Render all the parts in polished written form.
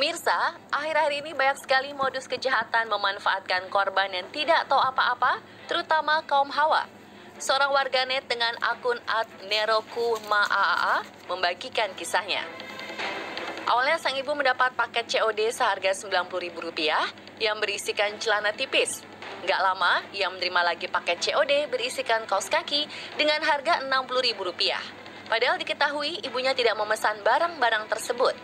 Pemirsa, akhir-akhir ini banyak sekali modus kejahatan memanfaatkan korban yang tidak tahu apa-apa, terutama kaum hawa. Seorang warganet dengan akun @nerokumaa membagikan kisahnya. Awalnya sang ibu mendapat paket COD seharga Rp90.000 yang berisikan celana tipis. Nggak lama, ia menerima lagi paket COD berisikan kaos kaki dengan harga Rp60.000. Padahal diketahui ibunya tidak memesan barang-barang tersebut.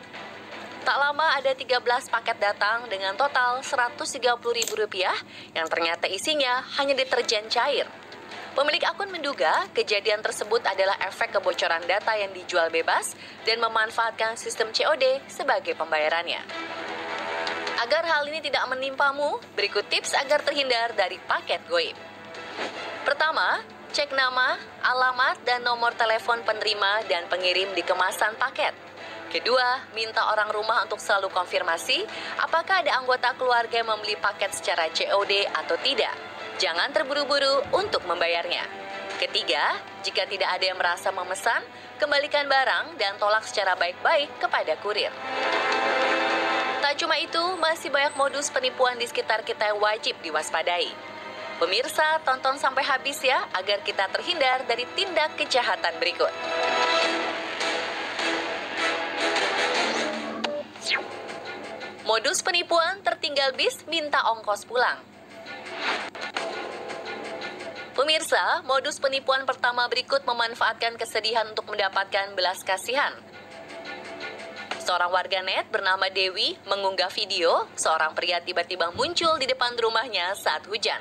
Tak lama ada 13 paket datang dengan total Rp130.000 yang ternyata isinya hanya deterjen cair. Pemilik akun menduga kejadian tersebut adalah efek kebocoran data yang dijual bebas dan memanfaatkan sistem COD sebagai pembayarannya. Agar hal ini tidak menimpamu, berikut tips agar terhindar dari paket goib. Pertama, cek nama, alamat, dan nomor telepon penerima dan pengirim di kemasan paket. Kedua, minta orang rumah untuk selalu konfirmasi apakah ada anggota keluarga yang membeli paket secara COD atau tidak. Jangan terburu-buru untuk membayarnya. Ketiga, jika tidak ada yang merasa memesan, kembalikan barang dan tolak secara baik-baik kepada kurir. Tak cuma itu, masih banyak modus penipuan di sekitar kita yang wajib diwaspadai. Pemirsa, tonton sampai habis ya, agar kita terhindar dari tindak kejahatan berikut. Modus penipuan tertinggal bis minta ongkos pulang. Pemirsa, modus penipuan pertama berikut memanfaatkan kesedihan untuk mendapatkan belas kasihan. Seorang warganet bernama Dewi mengunggah video seorang pria tiba-tiba muncul di depan rumahnya saat hujan.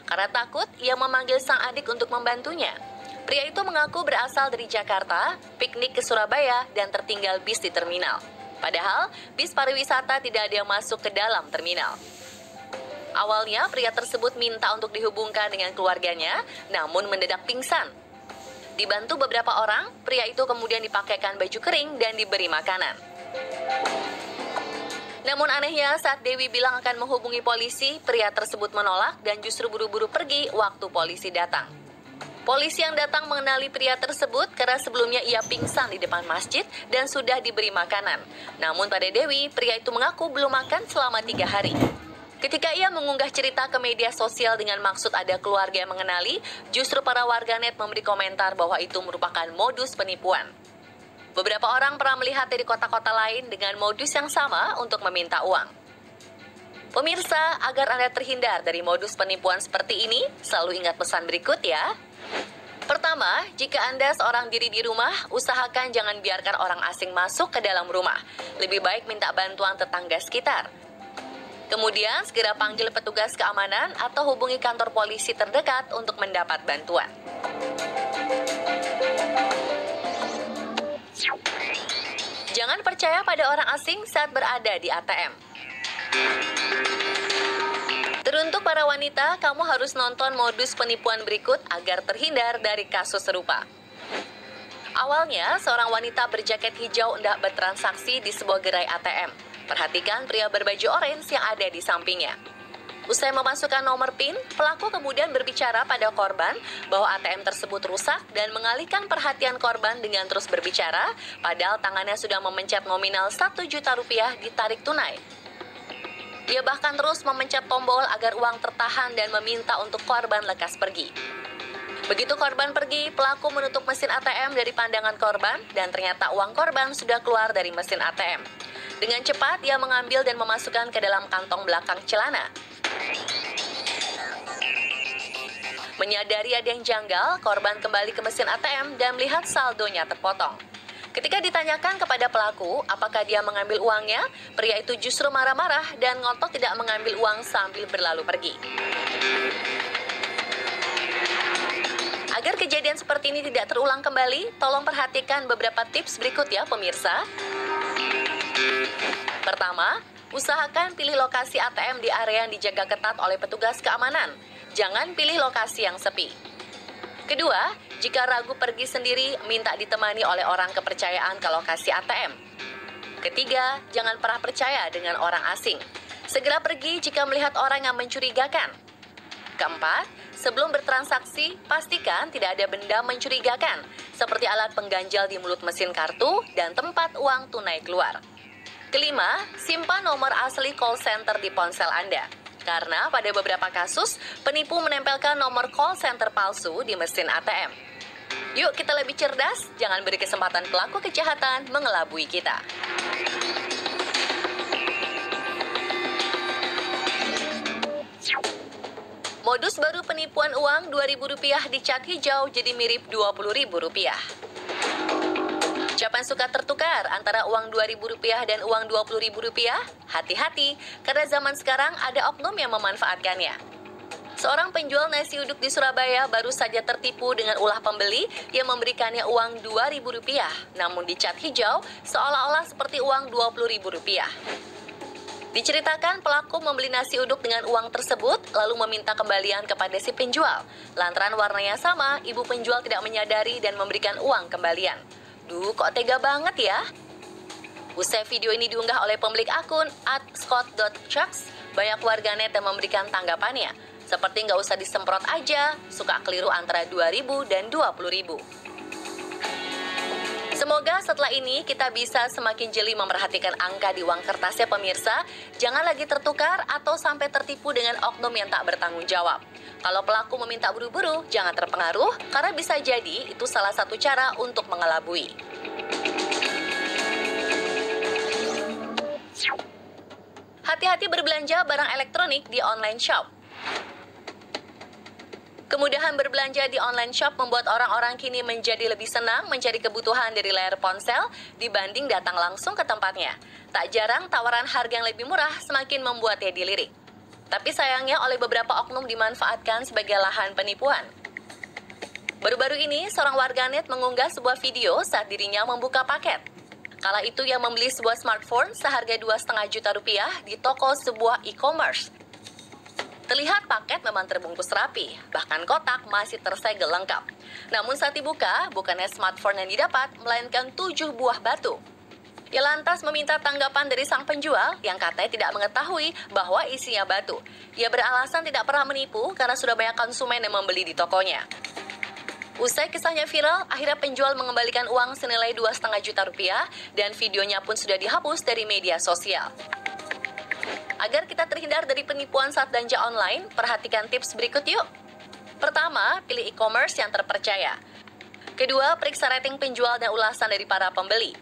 Karena takut, ia memanggil sang adik untuk membantunya. Pria itu mengaku berasal dari Jakarta, piknik ke Surabaya, dan tertinggal bis di terminal. Padahal, bis pariwisata tidak ada yang masuk ke dalam terminal. Awalnya, pria tersebut minta untuk dihubungkan dengan keluarganya, namun mendadak pingsan. Dibantu beberapa orang, pria itu kemudian dipakaikan baju kering dan diberi makanan. Namun anehnya, saat Dewi bilang akan menghubungi polisi, pria tersebut menolak dan justru buru-buru pergi waktu polisi datang. Polisi yang datang mengenali pria tersebut karena sebelumnya ia pingsan di depan masjid dan sudah diberi makanan. Namun pada Dewi, pria itu mengaku belum makan selama 3 hari. Ketika ia mengunggah cerita ke media sosial dengan maksud ada keluarga yang mengenali, justru para warganet memberi komentar bahwa itu merupakan modus penipuan. Beberapa orang pernah melihat dari kota-kota lain dengan modus yang sama untuk meminta uang. Pemirsa, agar Anda terhindar dari modus penipuan seperti ini, selalu ingat pesan berikut ya. Pertama, jika Anda seorang diri di rumah, usahakan jangan biarkan orang asing masuk ke dalam rumah. Lebih baik minta bantuan tetangga sekitar. Kemudian, segera panggil petugas keamanan atau hubungi kantor polisi terdekat untuk mendapat bantuan. Jangan percaya pada orang asing saat berada di ATM. Teruntuk para wanita, kamu harus nonton modus penipuan berikut agar terhindar dari kasus serupa. Awalnya, seorang wanita berjaket hijau hendak bertransaksi di sebuah gerai ATM. Perhatikan pria berbaju orange yang ada di sampingnya. Usai memasukkan nomor PIN, pelaku kemudian berbicara pada korban bahwa ATM tersebut rusak dan mengalihkan perhatian korban dengan terus berbicara, padahal tangannya sudah memencet nominal Rp1.000.000 ditarik tunai. Dia bahkan terus memencet tombol agar uang tertahan dan meminta untuk korban lekas pergi. Begitu korban pergi, pelaku menutup mesin ATM dari pandangan korban dan ternyata uang korban sudah keluar dari mesin ATM. Dengan cepat, ia mengambil dan memasukkan ke dalam kantong belakang celana. Menyadari ada yang janggal, korban kembali ke mesin ATM dan melihat saldonya terpotong. Ketika ditanyakan kepada pelaku apakah dia mengambil uangnya, pria itu justru marah-marah dan ngotot tidak mengambil uang sambil berlalu pergi. Agar kejadian seperti ini tidak terulang kembali, tolong perhatikan beberapa tips berikut ya pemirsa. Pertama, usahakan pilih lokasi ATM di area yang dijaga ketat oleh petugas keamanan. Jangan pilih lokasi yang sepi. Kedua, jika ragu pergi sendiri, minta ditemani oleh orang kepercayaan ke lokasi ATM. Ketiga, jangan pernah percaya dengan orang asing. Segera pergi jika melihat orang yang mencurigakan. Keempat, sebelum bertransaksi, pastikan tidak ada benda mencurigakan, seperti alat pengganjal di mulut mesin kartu dan tempat uang tunai keluar. Kelima, simpan nomor asli call center di ponsel Anda. Karena pada beberapa kasus, penipu menempelkan nomor call center palsu di mesin ATM. Yuk kita lebih cerdas, jangan beri kesempatan pelaku kejahatan mengelabui kita. Modus baru penipuan uang Rp2.000 di cat hijau jadi mirip Rp20.000. Siapa yang suka tertukar antara uang Rp2.000 dan uang Rp20.000? Hati-hati, karena zaman sekarang ada oknum yang memanfaatkannya. Seorang penjual nasi uduk di Surabaya baru saja tertipu dengan ulah pembeli yang memberikannya uang Rp2.000, namun di cat hijau seolah-olah seperti uang Rp20.000. Diceritakan pelaku membeli nasi uduk dengan uang tersebut lalu meminta kembalian kepada si penjual. Lantaran warnanya sama, ibu penjual tidak menyadari dan memberikan uang kembalian. Duh, kok tega banget ya? Usai video ini diunggah oleh pemilik akun @scott.chucks, banyak warganet yang memberikan tanggapannya. Seperti nggak usah disemprot aja, suka keliru antara 2.000 dan 20.000. Semoga setelah ini kita bisa semakin jeli memperhatikan angka di uang kertasnya pemirsa. Jangan lagi tertukar atau sampai tertipu dengan oknum yang tak bertanggung jawab. Kalau pelaku meminta buru-buru, jangan terpengaruh karena bisa jadi itu salah satu cara untuk mengelabui. Hati-hati berbelanja barang elektronik di online shop. Kemudahan berbelanja di online shop membuat orang-orang kini menjadi lebih senang mencari kebutuhan dari layar ponsel dibanding datang langsung ke tempatnya. Tak jarang tawaran harga yang lebih murah semakin membuatnya dilirik. Tapi sayangnya oleh beberapa oknum dimanfaatkan sebagai lahan penipuan. Baru-baru ini, seorang warganet mengunggah sebuah video saat dirinya membuka paket. Kala itu ia membeli sebuah smartphone seharga Rp2,5 juta di toko sebuah e-commerce. Terlihat paket memang terbungkus rapi, bahkan kotak masih tersegel lengkap. Namun saat dibuka, bukannya smartphone yang didapat, melainkan 7 buah batu. Ia lantas meminta tanggapan dari sang penjual yang katanya tidak mengetahui bahwa isinya batu. Ia beralasan tidak pernah menipu karena sudah banyak konsumen yang membeli di tokonya. Usai kisahnya viral, akhirnya penjual mengembalikan uang senilai Rp2,5 juta dan videonya pun sudah dihapus dari media sosial. Agar kita terhindar dari penipuan saat belanja online, perhatikan tips berikut yuk. Pertama, pilih e-commerce yang terpercaya. Kedua, periksa rating penjual dan ulasan dari para pembeli.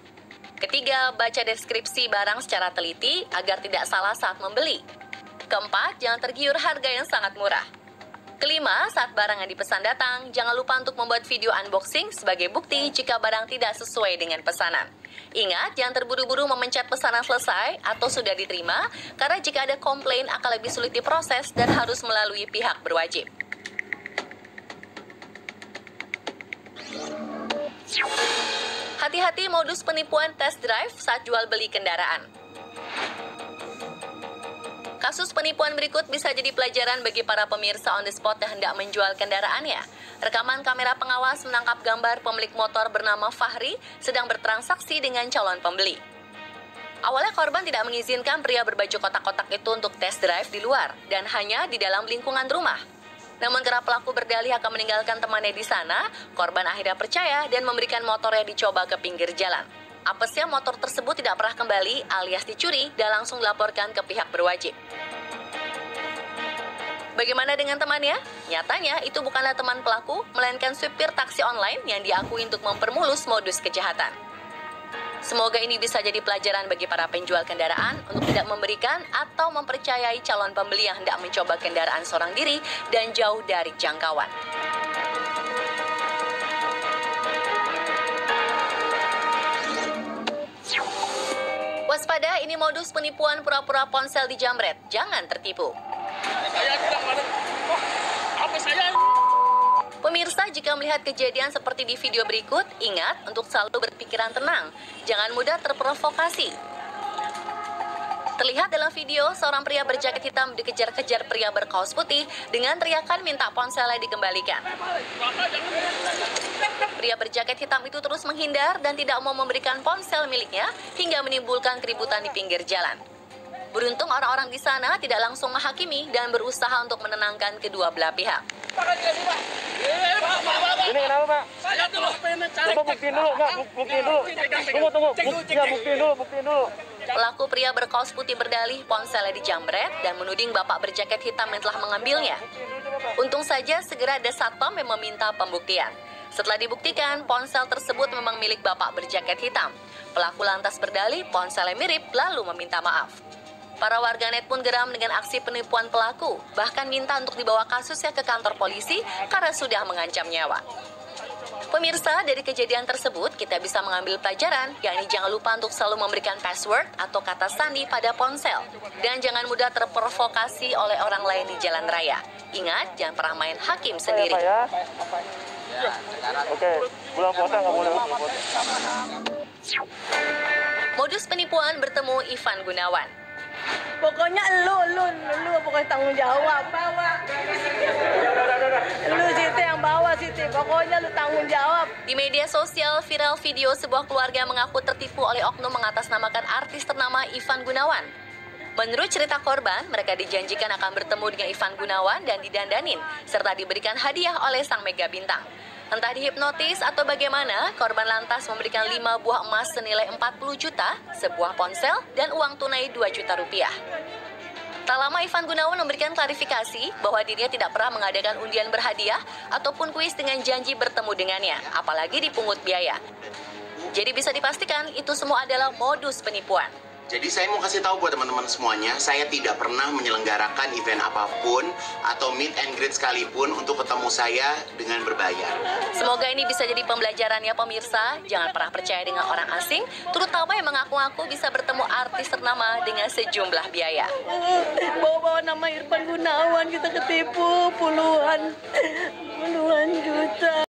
Ketiga, baca deskripsi barang secara teliti agar tidak salah saat membeli. Keempat, jangan tergiur harga yang sangat murah. Kelima, saat barang yang dipesan datang, jangan lupa untuk membuat video unboxing sebagai bukti jika barang tidak sesuai dengan pesanan. Ingat, jangan terburu-buru memencet pesanan selesai atau sudah diterima, karena jika ada komplain akan lebih sulit diproses dan harus melalui pihak berwajib. Hati-hati modus penipuan test drive saat jual beli kendaraan. Kasus penipuan berikut bisa jadi pelajaran bagi para pemirsa on the spot yang hendak menjual kendaraannya. Rekaman kamera pengawas menangkap gambar pemilik motor bernama Fahri sedang bertransaksi dengan calon pembeli. Awalnya korban tidak mengizinkan pria berbaju kotak-kotak itu untuk test drive di luar dan hanya di dalam lingkungan rumah. Namun karena pelaku berdalih akan meninggalkan temannya di sana, korban akhirnya percaya dan memberikan motornya dicoba ke pinggir jalan. Apesnya motor tersebut tidak pernah kembali alias dicuri dan langsung dilaporkan ke pihak berwajib. Bagaimana dengan temannya? Nyatanya itu bukanlah teman pelaku, melainkan supir taksi online yang diakui untuk mempermulus modus kejahatan. Semoga ini bisa jadi pelajaran bagi para penjual kendaraan untuk tidak memberikan atau mempercayai calon pembeli yang hendak mencoba kendaraan seorang diri dan jauh dari jangkauan. Waspada, ini modus penipuan pura-pura ponsel dijamret. Jangan tertipu. Pemirsa, jika melihat kejadian seperti di video berikut, ingat untuk selalu berpikiran tenang. Jangan mudah terprovokasi. Terlihat dalam video, seorang pria berjaket hitam dikejar-kejar pria berkaos putih dengan teriakan minta ponselnya dikembalikan. Pria berjaket hitam itu terus menghindar dan tidak mau memberikan ponsel miliknya hingga menimbulkan keributan di pinggir jalan. Beruntung orang-orang di sana tidak langsung menghakimi dan berusaha untuk menenangkan kedua belah pihak. Ini kenapa, Pak? Saya tuh pengen cari. Coba buktiin dulu, Pak. Buktiin dulu. Tunggu. Buktiin dulu. Pelaku pria berkaos putih berdalih ponselnya dijamret dan menuding bapak berjaket hitam yang telah mengambilnya. Untung saja segera ada satpam yang meminta pembuktian. Setelah dibuktikan, ponsel tersebut memang milik bapak berjaket hitam. Pelaku lantas berdalih ponselnya mirip lalu meminta maaf. Para warganet pun geram dengan aksi penipuan pelaku, bahkan minta untuk dibawa kasusnya ke kantor polisi karena sudah mengancam nyawa. Pemirsa, dari kejadian tersebut kita bisa mengambil pelajaran, yakni jangan lupa untuk selalu memberikan password atau kata sandi pada ponsel. Dan jangan mudah terprovokasi oleh orang lain di jalan raya. Ingat, jangan pernah main hakim sendiri. Oke, bulan puasa nggak boleh. Modus penipuan bertemu Ivan Gunawan. Pokoknya lu pokoknya tanggung jawab. Lu Siti yang bawa Siti, pokoknya lu tanggung jawab. Di media sosial viral video sebuah keluarga mengaku tertipu oleh oknum mengatasnamakan artis ternama Ivan Gunawan. Menurut cerita korban, mereka dijanjikan akan bertemu dengan Ivan Gunawan dan didandanin, serta diberikan hadiah oleh sang mega bintang. Entah dihipnotis atau bagaimana, korban lantas memberikan 5 buah emas senilai 40 juta, sebuah ponsel, dan uang tunai 2 juta rupiah. Tak lama Ivan Gunawan memberikan klarifikasi bahwa dirinya tidak pernah mengadakan undian berhadiah ataupun kuis dengan janji bertemu dengannya, apalagi dipungut biaya. Jadi bisa dipastikan itu semua adalah modus penipuan. Jadi saya mau kasih tahu buat teman-teman semuanya, saya tidak pernah menyelenggarakan event apapun atau meet and greet sekalipun untuk ketemu saya dengan berbayar. Semoga ini bisa jadi pembelajaran ya pemirsa. Jangan pernah percaya dengan orang asing, terutama yang mengaku-ngaku bisa bertemu artis ternama dengan sejumlah biaya. Bawa nama Ivan Gunawan kita ketipu puluhan juta.